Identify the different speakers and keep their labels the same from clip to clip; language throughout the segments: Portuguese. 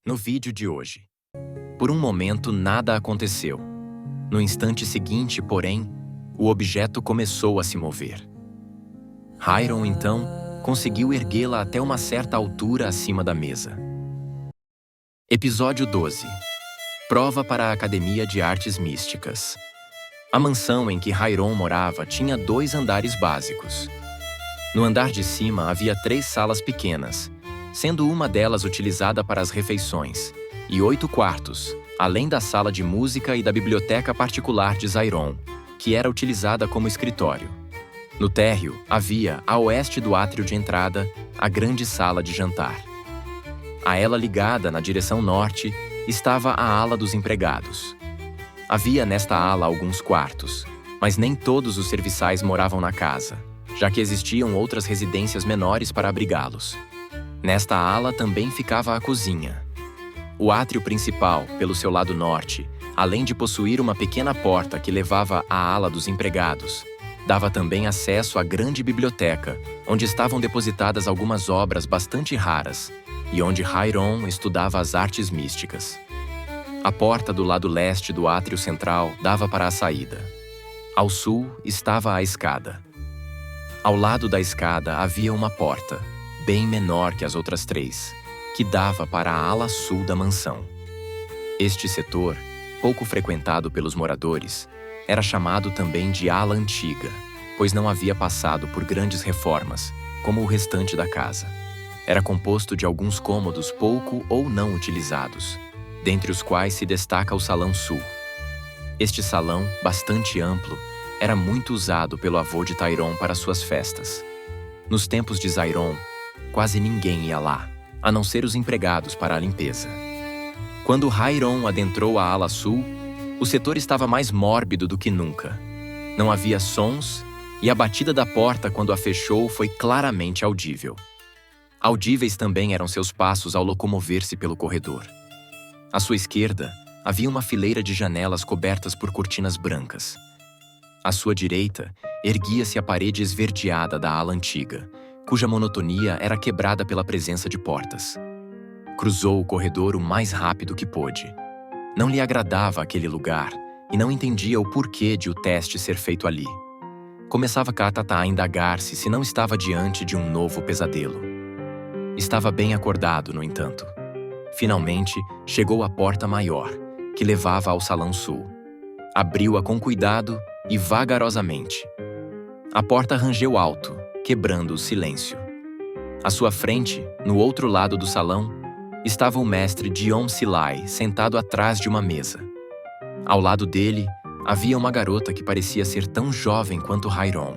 Speaker 1: No vídeo de hoje. Por um momento, nada aconteceu. No instante seguinte, porém, o objeto começou a se mover. Hiram, então, conseguiu erguê-la até uma certa altura acima da mesa. Episódio 12. Prova para a Academia de Artes Místicas. A mansão em que Hiram morava tinha 2 andares básicos. No andar de cima havia 3 salas pequenas, sendo uma delas utilizada para as refeições, e 8 quartos, além da sala de música e da biblioteca particular de Zairon, que era utilizada como escritório. No térreo, havia, a oeste do átrio de entrada, a grande sala de jantar. A ela ligada, na direção norte, estava a ala dos empregados. Havia nesta ala alguns quartos, mas nem todos os serviçais moravam na casa, já que existiam outras residências menores para abrigá-los. Nesta ala também ficava a cozinha. O átrio principal, pelo seu lado norte, além de possuir uma pequena porta que levava à ala dos empregados, dava também acesso à grande biblioteca, onde estavam depositadas algumas obras bastante raras e onde Hiram estudava as artes místicas. A porta do lado leste do átrio central dava para a saída. Ao sul estava a escada. Ao lado da escada havia uma porta, bem menor que as outras 3, que dava para a ala sul da mansão. Este setor, pouco frequentado pelos moradores, era chamado também de ala antiga, pois não havia passado por grandes reformas, como o restante da casa. Era composto de alguns cômodos pouco ou não utilizados, dentre os quais se destaca o Salão Sul. Este salão, bastante amplo, era muito usado pelo avô de Tyron para suas festas. Nos tempos de Zairon, quase ninguém ia lá, a não ser os empregados para a limpeza. Quando Hiram adentrou a ala sul, o setor estava mais mórbido do que nunca. Não havia sons e a batida da porta quando a fechou foi claramente audível. Audíveis também eram seus passos ao locomover-se pelo corredor. À sua esquerda, havia uma fileira de janelas cobertas por cortinas brancas. À sua direita, erguia-se a parede esverdeada da ala antiga, cuja monotonia era quebrada pela presença de portas. Cruzou o corredor o mais rápido que pôde. Não lhe agradava aquele lugar e não entendia o porquê de o teste ser feito ali. Começava Katatá a indagar-se se não estava diante de um novo pesadelo. Estava bem acordado, no entanto. Finalmente, chegou à porta maior, que levava ao Salão Sul. Abriu-a com cuidado e vagarosamente. A porta rangeu alto, quebrando o silêncio. À sua frente, no outro lado do salão, estava o mestre Dion Silai sentado atrás de uma mesa. Ao lado dele, havia uma garota que parecia ser tão jovem quanto Hiram.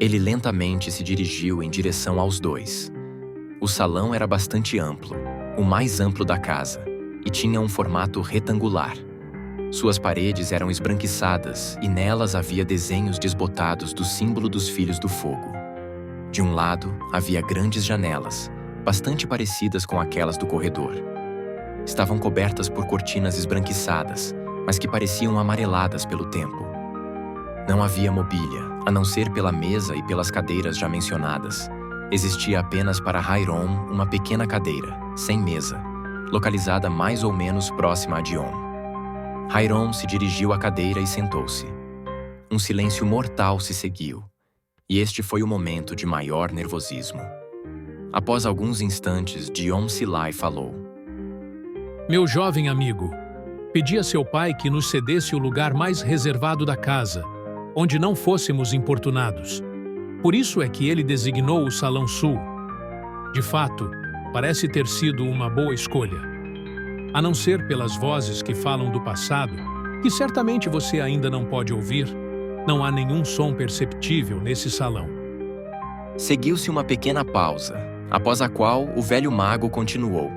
Speaker 1: Ele lentamente se dirigiu em direção aos 2. O salão era bastante amplo, o mais amplo da casa, e tinha um formato retangular. Suas paredes eram esbranquiçadas e nelas havia desenhos desbotados do símbolo dos Filhos do Fogo. De um lado, havia grandes janelas, bastante parecidas com aquelas do corredor. Estavam cobertas por cortinas esbranquiçadas, mas que pareciam amareladas pelo tempo. Não havia mobília, a não ser pela mesa e pelas cadeiras já mencionadas. Existia apenas para Hiram uma pequena cadeira, sem mesa, localizada mais ou menos próxima a Dion. Hiram se dirigiu à cadeira e sentou-se. Um silêncio mortal se seguiu, e este foi o momento de maior nervosismo. Após alguns instantes, Dion Silai falou.
Speaker 2: Meu jovem amigo, pedi a seu pai que nos cedesse o lugar mais reservado da casa, onde não fôssemos importunados. Por isso é que ele designou o Salão Sul. De fato, parece ter sido uma boa escolha. A não ser pelas vozes que falam do passado, que certamente você ainda não pode ouvir, não há nenhum som perceptível nesse salão.
Speaker 1: Seguiu-se uma pequena pausa, após a qual o velho mago continuou.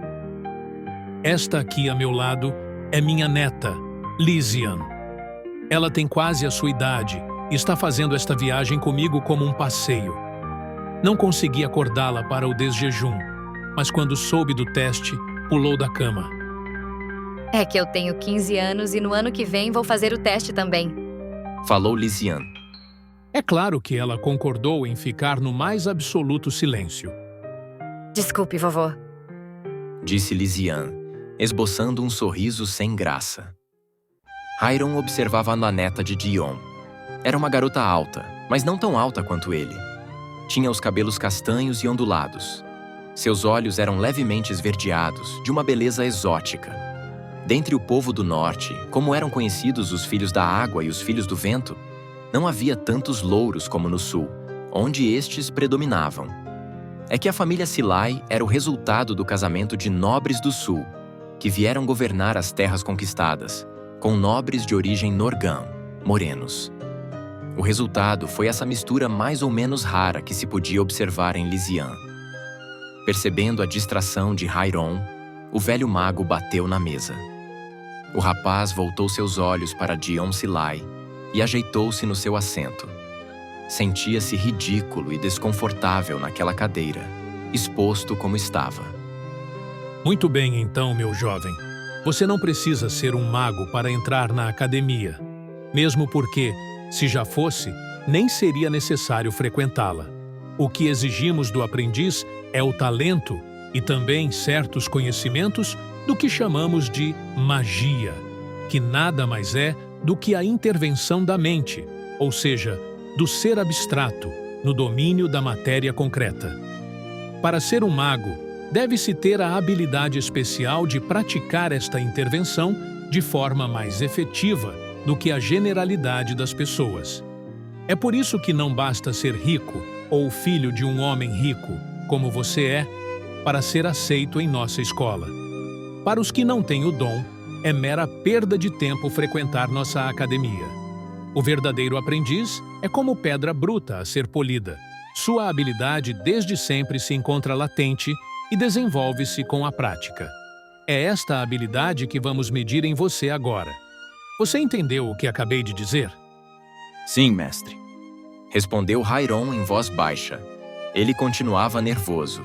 Speaker 2: Esta aqui a meu lado é minha neta, Lysian. Ela tem quase a sua idade e está fazendo esta viagem comigo como um passeio. Não consegui acordá-la para o desjejum, mas quando soube do teste, pulou da cama.
Speaker 3: É que eu tenho 15 anos e no ano que vem vou fazer o teste também.
Speaker 1: Falou Lysian.
Speaker 2: É claro que ela concordou em ficar no mais absoluto silêncio.
Speaker 3: Desculpe, vovô.
Speaker 1: Disse Lysian, esboçando um sorriso sem graça. Hiram observava a naneta de Dion. Era uma garota alta, mas não tão alta quanto ele. Tinha os cabelos castanhos e ondulados. Seus olhos eram levemente esverdeados, de uma beleza exótica. Dentre o povo do norte, como eram conhecidos os filhos da água e os filhos do vento, não havia tantos louros como no sul, onde estes predominavam. É que a família Silai era o resultado do casamento de nobres do sul, que vieram governar as terras conquistadas, com nobres de origem Norgã, morenos. O resultado foi essa mistura mais ou menos rara que se podia observar em Lisian. Percebendo a distração de Hiram, o velho mago bateu na mesa. O rapaz voltou seus olhos para Dion Silai e ajeitou-se no seu assento. Sentia-se ridículo e desconfortável naquela cadeira, exposto como estava.
Speaker 2: Muito bem, então, meu jovem. Você não precisa ser um mago para entrar na academia. Mesmo porque, se já fosse, nem seria necessário frequentá-la. O que exigimos do aprendiz é o talento e também certos conhecimentos do que chamamos de magia, que nada mais é do que a intervenção da mente, ou seja, do ser abstrato, no domínio da matéria concreta. Para ser um mago, deve-se ter a habilidade especial de praticar esta intervenção de forma mais efetiva do que a generalidade das pessoas. É por isso que não basta ser rico ou filho de um homem rico, como você é, para ser aceito em nossa escola. Para os que não têm o dom, é mera perda de tempo frequentar nossa academia. O verdadeiro aprendiz é como pedra bruta a ser polida. Sua habilidade desde sempre se encontra latente e desenvolve-se com a prática. É esta habilidade que vamos medir em você agora. Você entendeu o que acabei de dizer?
Speaker 4: Sim, mestre.
Speaker 1: Respondeu Hiram em voz baixa. Ele continuava nervoso.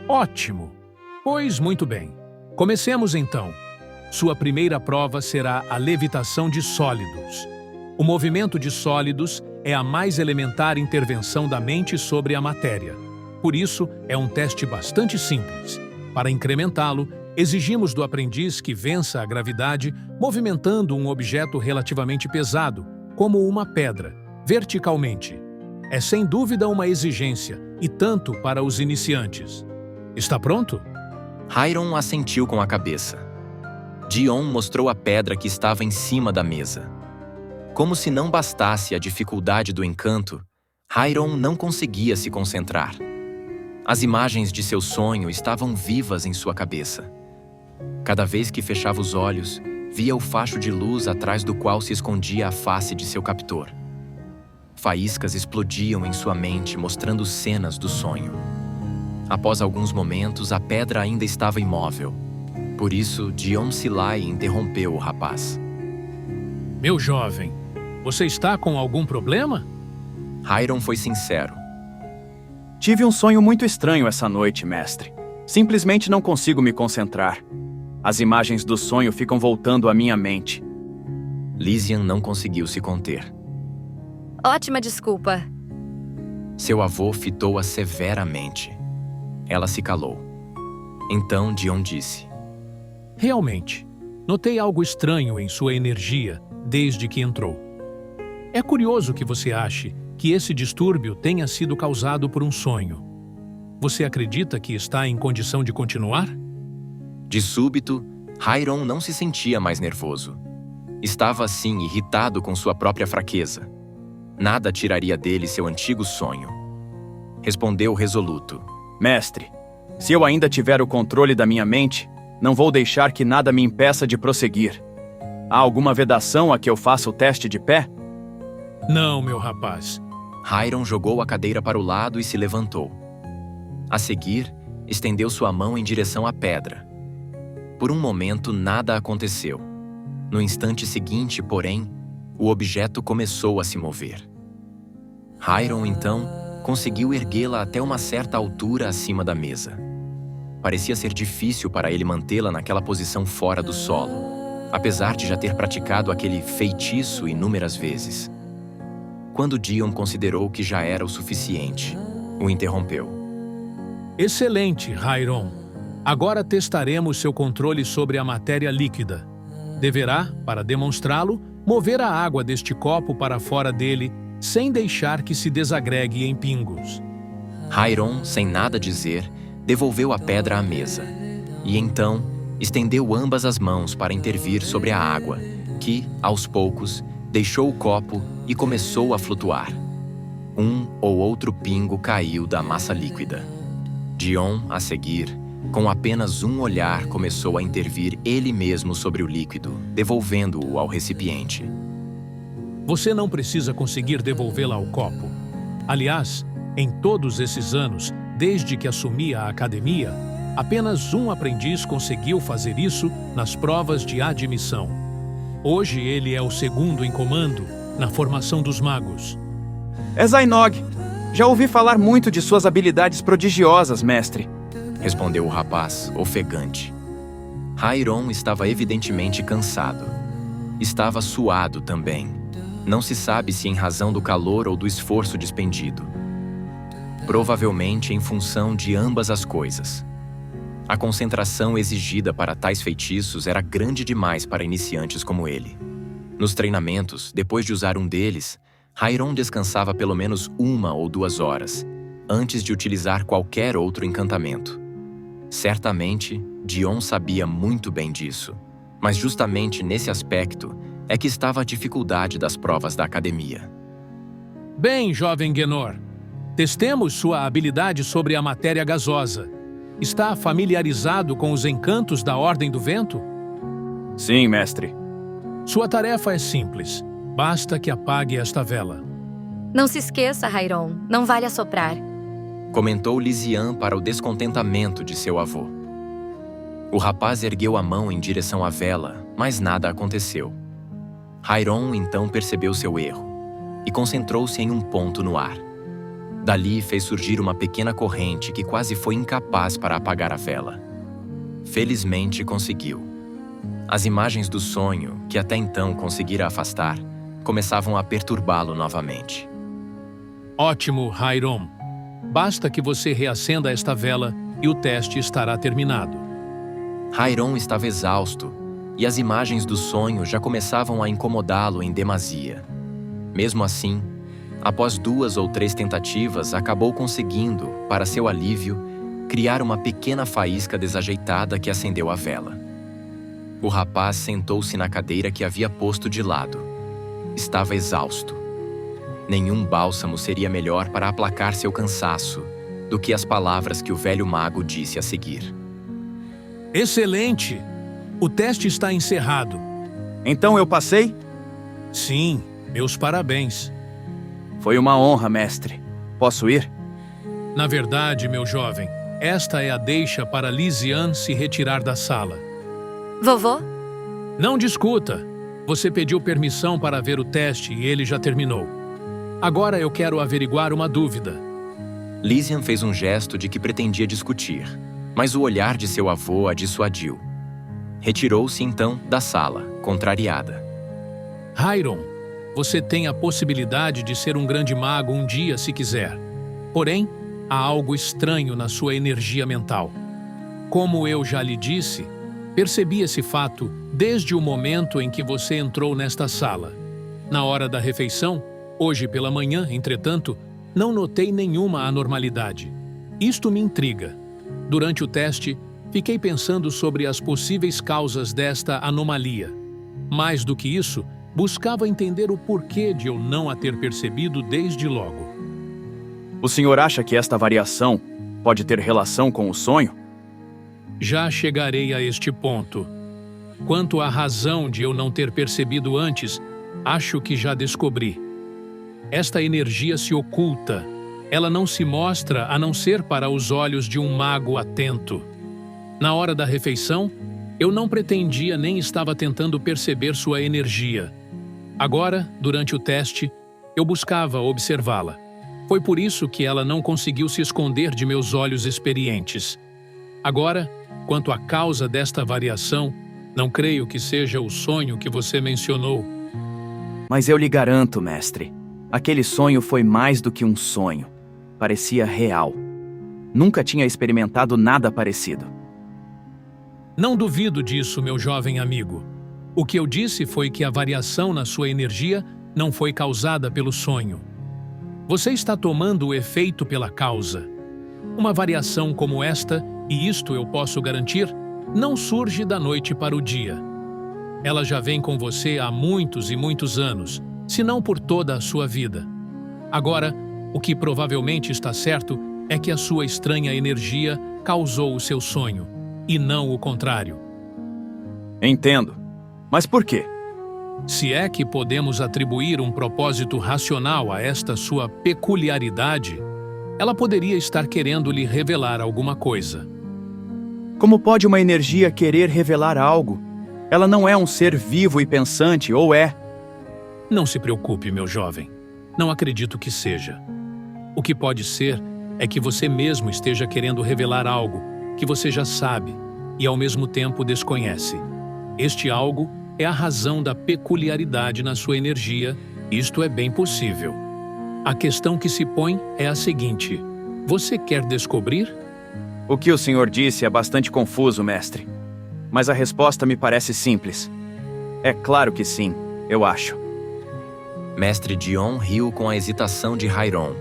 Speaker 2: Ótimo! Pois muito bem. Comecemos então. Sua primeira prova será a levitação de sólidos. O movimento de sólidos é a mais elementar intervenção da mente sobre a matéria. Por isso, é um teste bastante simples. Para incrementá-lo, exigimos do aprendiz que vença a gravidade movimentando um objeto relativamente pesado, como uma pedra, verticalmente. É sem dúvida uma exigência, e tanto para os iniciantes. Está pronto?
Speaker 1: Hiram assentiu com a cabeça. Dion mostrou a pedra que estava em cima da mesa. Como se não bastasse a dificuldade do encanto, Hiram não conseguia se concentrar. As imagens de seu sonho estavam vivas em sua cabeça. Cada vez que fechava os olhos, via o facho de luz atrás do qual se escondia a face de seu captor. Faíscas explodiam em sua mente, mostrando cenas do sonho. Após alguns momentos, a pedra ainda estava imóvel. Por isso, Dion Silai interrompeu o rapaz.
Speaker 2: Meu jovem, você está com algum problema?
Speaker 1: Hiram foi sincero.
Speaker 4: Tive um sonho muito estranho essa noite, mestre. Simplesmente não consigo me concentrar. As imagens do sonho ficam voltando à minha mente.
Speaker 1: Lisian não conseguiu se conter.
Speaker 3: Ótima desculpa.
Speaker 1: Seu avô fitou-a severamente. Ela se calou. Então Dion disse:
Speaker 2: Realmente, notei algo estranho em sua energia desde que entrou. É curioso que você ache que esse distúrbio tenha sido causado por um sonho. Você acredita que está em condição de continuar?
Speaker 1: De súbito, Hiram não se sentia mais nervoso. Estava assim irritado com sua própria fraqueza. Nada tiraria dele seu antigo sonho. Respondeu resoluto:
Speaker 4: Mestre, se eu ainda tiver o controle da minha mente, não vou deixar que nada me impeça de prosseguir. Há alguma vedação a que eu faça o teste de pé?
Speaker 2: Não, meu rapaz.
Speaker 1: Hiram jogou a cadeira para o lado e se levantou. A seguir, estendeu sua mão em direção à pedra. Por um momento, nada aconteceu. No instante seguinte, porém, o objeto começou a se mover. Hiram, então, conseguiu erguê-la até uma certa altura acima da mesa. Parecia ser difícil para ele mantê-la naquela posição fora do solo, apesar de já ter praticado aquele feitiço inúmeras vezes. Quando Dion considerou que já era o suficiente, o interrompeu.
Speaker 2: Excelente, Hiram. Agora testaremos seu controle sobre a matéria líquida. Deverá, para demonstrá-lo, mover a água deste copo para fora dele, sem deixar que se desagregue em pingos.
Speaker 1: Hiron, sem nada dizer, devolveu a pedra à mesa. E então, estendeu ambas as mãos para intervir sobre a água, que, aos poucos, deixou o copo e começou a flutuar. Um ou outro pingo caiu da massa líquida. Dion, a seguir, com apenas um olhar, começou a intervir ele mesmo sobre o líquido, devolvendo-o ao recipiente.
Speaker 2: Você não precisa conseguir devolvê-la ao copo. Aliás, em todos esses anos, desde que assumi a academia, apenas um aprendiz conseguiu fazer isso nas provas de admissão. Hoje ele é o segundo em comando na formação dos magos.
Speaker 4: É Zainog. Já ouvi falar muito de suas habilidades prodigiosas, mestre.
Speaker 1: Respondeu o rapaz, ofegante. Hiron estava evidentemente cansado. Estava suado também. Não se sabe se em razão do calor ou do esforço despendido. Provavelmente em função de ambas as coisas. A concentração exigida para tais feitiços era grande demais para iniciantes como ele. Nos treinamentos, depois de usar um deles, Hiron descansava pelo menos 1 ou 2 horas, antes de utilizar qualquer outro encantamento. Certamente, Dion sabia muito bem disso, mas justamente nesse aspecto é que estava a dificuldade das provas da academia.
Speaker 2: Bem, jovem Genor, testemos sua habilidade sobre a matéria gasosa. Está familiarizado com os encantos da Ordem do Vento?
Speaker 4: Sim, mestre.
Speaker 2: Sua tarefa é simples. Basta que apague esta vela.
Speaker 3: Não se esqueça, Hiron, não vale assoprar.
Speaker 1: Comentou Lisian para o descontentamento de seu avô. O rapaz ergueu a mão em direção à vela, mas nada aconteceu. Hiron então percebeu seu erro e concentrou-se em um ponto no ar. Dali fez surgir uma pequena corrente que quase foi incapaz para apagar a vela. Felizmente conseguiu. As imagens do sonho, que até então conseguira afastar, começavam a perturbá-lo novamente.
Speaker 2: Ótimo, Hiron. Basta que você reacenda esta vela e o teste estará terminado.
Speaker 1: Hiron estava exausto e as imagens do sonho já começavam a incomodá-lo em demasia. Mesmo assim, após 2 ou 3 tentativas, acabou conseguindo, para seu alívio, criar uma pequena faísca desajeitada que acendeu a vela. O rapaz sentou-se na cadeira que havia posto de lado. Estava exausto. Nenhum bálsamo seria melhor para aplacar seu cansaço do que as palavras que o velho mago disse a seguir.
Speaker 2: Excelente! O teste está encerrado.
Speaker 4: Então eu passei?
Speaker 2: Sim, meus parabéns.
Speaker 4: Foi uma honra, mestre. Posso ir?
Speaker 2: Na verdade, meu jovem, esta é a deixa para Lisian se retirar da sala.
Speaker 3: Vovô?
Speaker 2: Não discuta. Você pediu permissão para ver o teste e ele já terminou. Agora eu quero averiguar uma dúvida.
Speaker 1: Lisian fez um gesto de que pretendia discutir, mas o olhar de seu avô a dissuadiu. Retirou-se então da sala, contrariada.
Speaker 2: Hiron, você tem a possibilidade de ser um grande mago um dia se quiser. Porém, há algo estranho na sua energia mental. Como eu já lhe disse, percebi esse fato desde o momento em que você entrou nesta sala. Na hora da refeição, hoje pela manhã, entretanto, não notei nenhuma anormalidade. Isto me intriga. Durante o teste, fiquei pensando sobre as possíveis causas desta anomalia. Mais do que isso, buscava entender o porquê de eu não a ter percebido desde logo.
Speaker 4: O senhor acha que esta variação pode ter relação com o sonho?
Speaker 2: Já chegarei a este ponto. Quanto à razão de eu não ter percebido antes, acho que já descobri. Esta energia se oculta. Ela não se mostra a não ser para os olhos de um mago atento. Na hora da refeição, eu não pretendia nem estava tentando perceber sua energia. Agora, durante o teste, eu buscava observá-la. Foi por isso que ela não conseguiu se esconder de meus olhos experientes. Agora, quanto à causa desta variação, não creio que seja o sonho que você mencionou.
Speaker 4: Mas eu lhe garanto, mestre, aquele sonho foi mais do que um sonho. Parecia real. Nunca tinha experimentado nada parecido.
Speaker 2: Não duvido disso, meu jovem amigo. O que eu disse foi que a variação na sua energia não foi causada pelo sonho. Você está tomando o efeito pela causa. Uma variação como esta, e isto eu posso garantir, não surge da noite para o dia. Ela já vem com você há muitos e muitos anos, se não por toda a sua vida. Agora, o que provavelmente está certo é que a sua estranha energia causou o seu sonho, e não o contrário.
Speaker 4: Entendo. Mas por quê?
Speaker 2: Se é que podemos atribuir um propósito racional a esta sua peculiaridade, ela poderia estar querendo lhe revelar alguma coisa.
Speaker 4: Como pode uma energia querer revelar algo? Ela não é um ser vivo e pensante, ou é?
Speaker 2: Não se preocupe, meu jovem. Não acredito que seja. O que pode ser é que você mesmo esteja querendo revelar algo que você já sabe e ao mesmo tempo desconhece. Este algo é a razão da peculiaridade na sua energia. Isto é bem possível. A questão que se põe é a seguinte: você quer descobrir?
Speaker 4: O que o senhor disse é bastante confuso, mestre. Mas a resposta me parece simples. É claro que sim, eu acho.
Speaker 1: Mestre Dion riu com a hesitação de Hiron,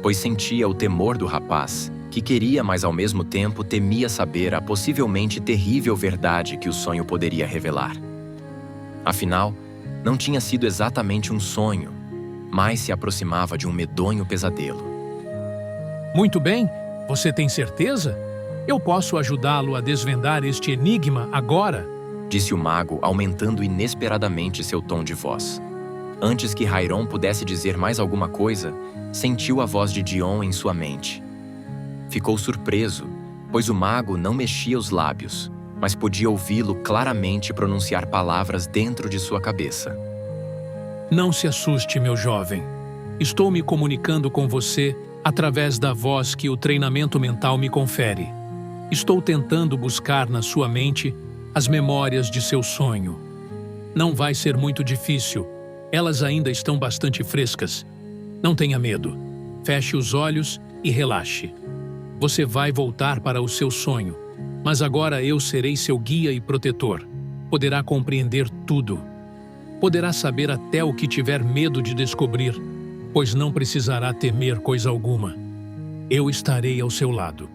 Speaker 1: pois sentia o temor do rapaz, que queria, mas ao mesmo tempo temia saber a possivelmente terrível verdade que o sonho poderia revelar. Afinal, não tinha sido exatamente um sonho, mas se aproximava de um medonho pesadelo.
Speaker 2: Muito bem, você tem certeza? Eu posso ajudá-lo a desvendar este enigma agora?
Speaker 1: Disse o mago, aumentando inesperadamente seu tom de voz. Antes que Hiron pudesse dizer mais alguma coisa, sentiu a voz de Dion em sua mente. Ficou surpreso, pois o mago não mexia os lábios, mas podia ouvi-lo claramente pronunciar palavras dentro de sua cabeça.
Speaker 2: Não se assuste, meu jovem. Estou me comunicando com você através da voz que o treinamento mental me confere. Estou tentando buscar na sua mente as memórias de seu sonho. Não vai ser muito difícil. Elas ainda estão bastante frescas. Não tenha medo. Feche os olhos e relaxe. Você vai voltar para o seu sonho, mas agora eu serei seu guia e protetor. Poderá compreender tudo. Poderá saber até o que tiver medo de descobrir, pois não precisará temer coisa alguma. Eu estarei ao seu lado.